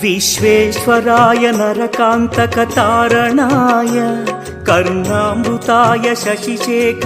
विश्वेश्वराय नरकान्तकतारणाय कर्णामृताय शशिशेखरधारणाय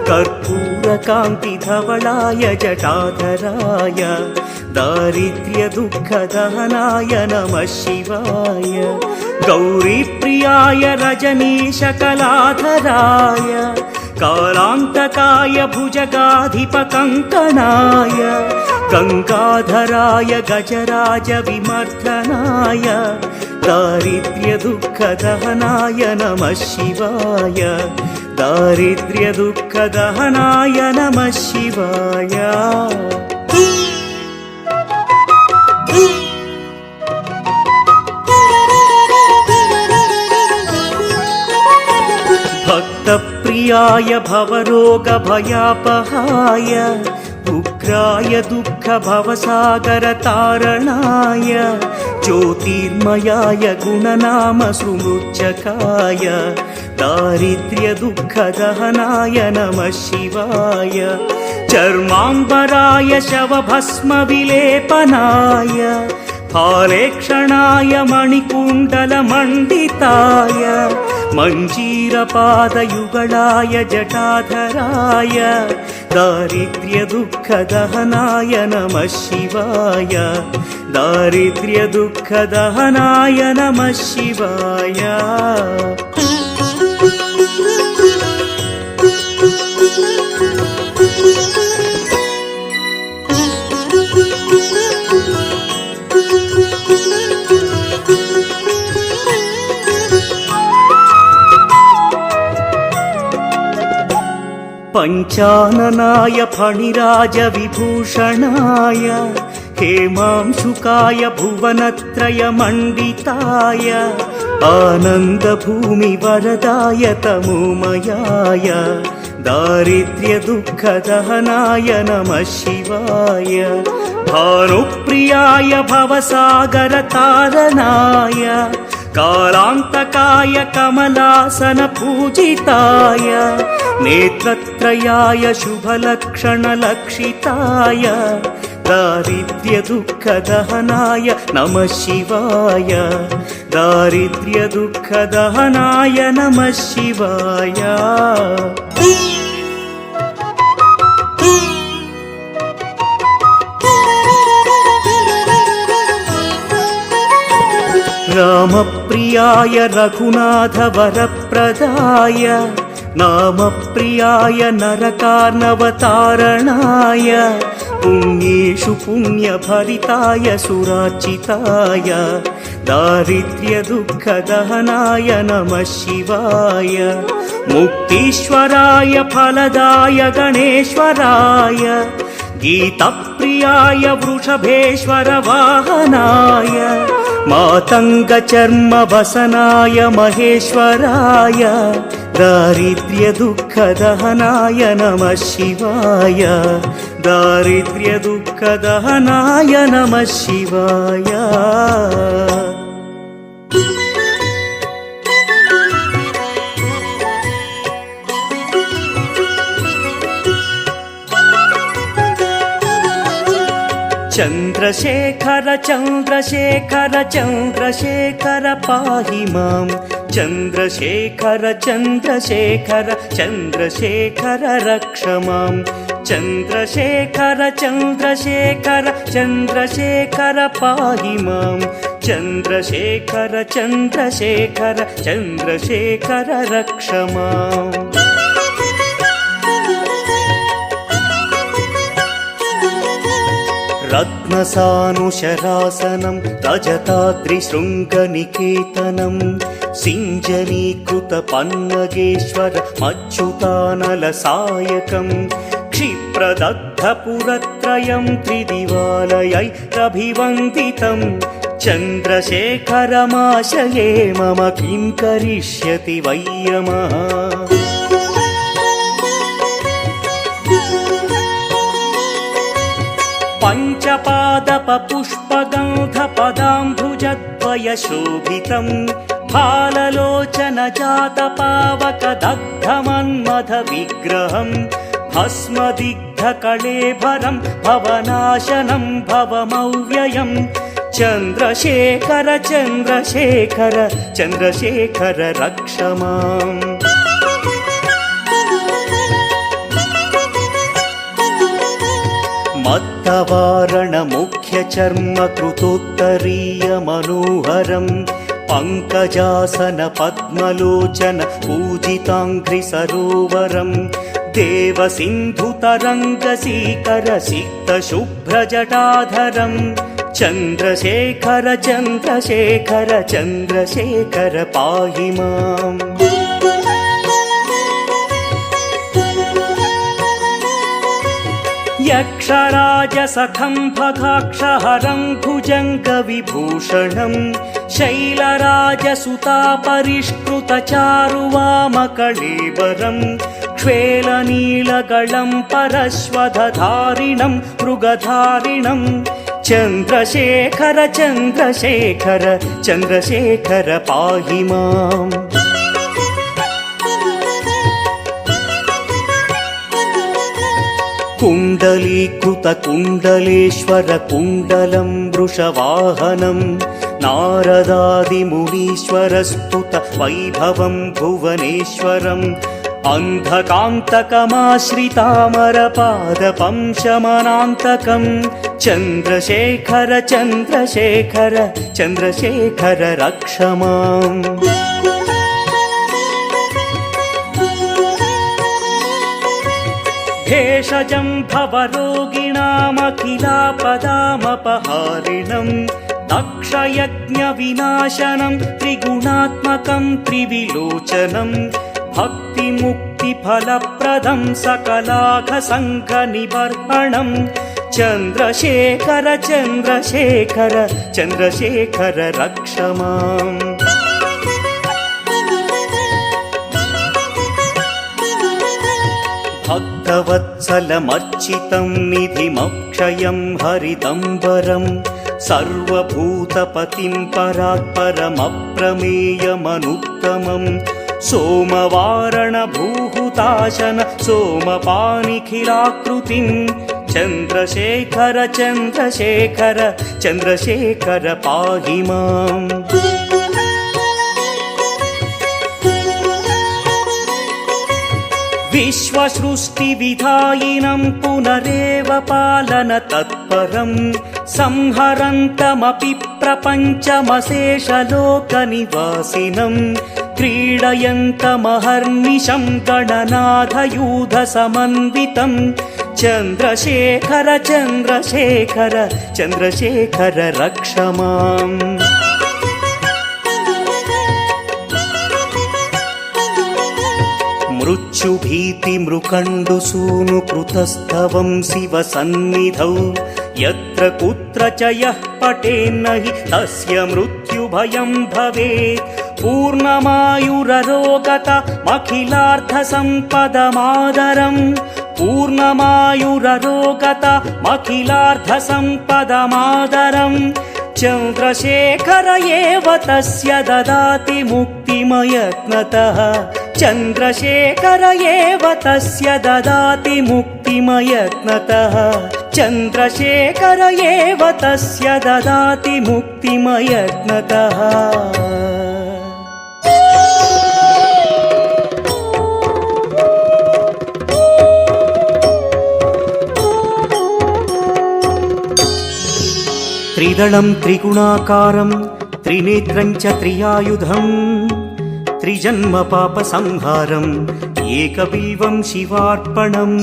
कर्पूरकान्तिधवलाय जटाधराय दारिद्र्यदुःखदहनाय नमः शिवाय गौरीप्रियाय रजनीशकलाधराय कालान्तकाय भुजगाधिपकङ्कणाय गङ्गाधराय गजराज विमर्दनाय दारिद्र्यदुःखदहनाय नमः शिवाय दारिद्र्यदुःखदहनाय नमः शिवाय। भक्तप्रियाय भवरोगभयापहाय उग्राय दुःखभवसागरतारणाय ज्योतिर्मयाय गुणनामसुमृच्छकाय दारिद्र्यदुःखदहनाय नमः शिवाय चर्माम्बराय शवभस्मविलेपनाय फालेक्षणाय मणिकुण्डलमण्डिताय मञ्जीरपादयुगलाय जटाधराय दारिद्र्यदुःखदहनाय नमः शिवाय दारिद्र्यदुःखदहनाय नमः शिवाय। पञ्चाननाय फणिराजविभूषणाय हेमांशुकाय भुवनत्रयमण्डिताय आनन्दभूमिवरदाय तमोमयाय दारिद्र्यदुःखदहनाय नमः शिवाय भानुप्रियाय भवसागरतारणाय कालान्तकाय कमलासनपूजिताय नेत्रत्रयाय शुभलक्षणलक्षिताय दारिद्र्यदुःखदहनाय नमः शिवाय दारिद्र्यदुःखदहनाय नमः शिवाय। रामप्रियाय रघुनाथवरप्रदाय नामप्रियाय नरकार्णवतारणाय पुण्येषु पुण्यभरिताय सुरार्चिताय दारिद्र्यदुःखदहनाय नमः शिवाय मुक्तीश्वराय फलदाय गणेश्वराय गीतप्रियाय वृषभेश्वर वाहनाय मातङ्गचर्मवसनाय महेश्वराय दारिद्र्यदुःखदहनाय नमः शिवाय दारिद्र्यदुःखदहनाय नमः शिवाय। चन्द्रशेखर चन्द्रशेखर चन्द्रशेखर पाहि मां चन्द्रशेखर चन्द्रशेखर चन्द्रशेखर रक्ष मां चन्द्रशेखर चन्द्रशेखर चन्द्रशेखर पाहि मां चन्द्रशेखर चन्द्रशेखर चन्द्रशेखर रक्ष माम्। रत्नसानुशरासनं रजताद्रिशृङ्गनिकेतनं सिञ्जनीकृतपन्नगेश्वर मच्युतानलसायकं क्षिप्रदग्धपुरत्रयं त्रिदिवालयैरभिवन्दितं चन्द्रशेखरमाशये मम किं करिष्यति वै यमः। पञ्चपादपपुष्पगन्धपदाम्बुजद्वयशोभितं फाललोचनजातपावकदग्धमन्मथविग्रहं भस्मदिग्धकळेबरं भवनाशनं भवमव्ययम् चन्द्रशेखर चन्द्रशेखर चन्द्रशेखर रक्ष माम्। मत्तवारणमुख्यचर्मकृतोत्तरीयमनोहरम् पङ्कजासन पद्मलोचन पूजिताङ्घ्रिसरोवरम् देवसिन्धुतरङ्गसीकर सिक्तशुभ्रजटाधरम् चन्द्रशेखर चन्द्रशेखर चन्द्रशेखर पाहि माम्। यक्षराजसखं भगाक्षहरं भुजङ्गविभूषणं शैलराजसुतापरिष्कृतचारुवामकळेबरं क्ष्वेलनीलगलं परश्वधधारिणं मृगधारिणं चन्द्रशेखर चन्द्रशेखर चन्द्रशेखर पाहि माम्। कुण्डलीकृतकुण्डलेश्वर कुण्डलं वृषवाहनं नारदादिमुनीश्वरस्तुत वैभवं भुवनेश्वरम् अन्धकान्तकमाश्रितामरपादपं शमनान्तकं चन्द्रशेखर चन्द्रशेखर चन्द्रशेखर रक्ष माम्। भेषजं भवरोगिणामखिलापदामपहारिणं दक्षयज्ञविनाशनं त्रिगुणात्मकं त्रिविलोचनं भक्तिमुक्तिफलप्रदं सकलाघसङ्घनिबर्हणं चन्द्रशेखर चन्द्रशेखर चन्द्रशेखर रक्ष माम्। भक्तवत्सलमर्चितं निधिमक्षयं हरितम्बरं सर्वभूतपतिं परात्परमप्रमेयमनुत्तमं सोमवारणभूहुताशन सोमपानिखिलाकृतिं चन्द्रशेखर चन्द्रशेखर चन्द्रशेखर पाहि माम्। विश्वसृष्टिविधायिनं पुनरेव पालन तत्परं संहरन्तमपि प्रपञ्चमशेषलोकनिवासिनं क्रीडयन्तमहर्निशं गणनाथयूधसमन्वितं चन्द्रशेखर चन्द्रशेखर चन्द्रशेखर रक्ष माम्। मृत्युभीतिमृकण्डुसूनुकृतस्तवं शिवसन्निधौ यत्र कुत्र च यः पठेन्न हि तस्य मृत्युभयं भवेत् पूर्णमायुररोगतमखिलार्थसम्पदमादरम् पूर्णमायुररोगतमखिलार्थसम्पदमादरम् चन्द्रशेखर एव तस्य ददाति मुक्तिमयत्नतः चन्द्रशेखर एव तस्य ददाति मुक्तिमयत्नतः चन्द्रशेखर एव तस्य ददाति मुक्तिमयत्नतः। त्रिदलं त्रिगुणाकारं त्रिनेत्रं च त्रियायुधं त्रिजन्मपापसंहारम् एकबिल्वं शिवार्पणम्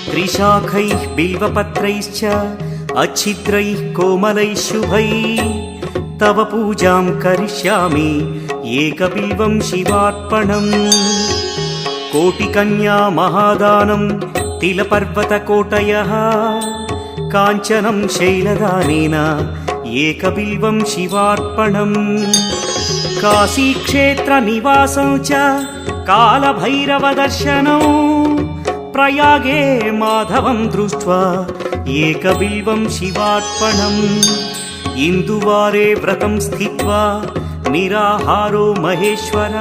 त्रिशाखैः बिल्वपत्रैश्च अच्छिद्रैः कोमलैः शुभैः तव पूजां करिष्यामि एकबिल्वं शिवार्पणम् कोटिकन्या महादानं तिलपर्वतकोटयः काञ्चनं शैलदानेन एकबिल्वं शिवार्पणम् काशीक्षेत्रनिवासं च कालभैरवदर्शनौ प्रयागे माधवं दृष्ट्वा एकबिल्वं शिवार्पणम् इन्दुवारे व्रतं स्थित्वा निराहारो महेश्वर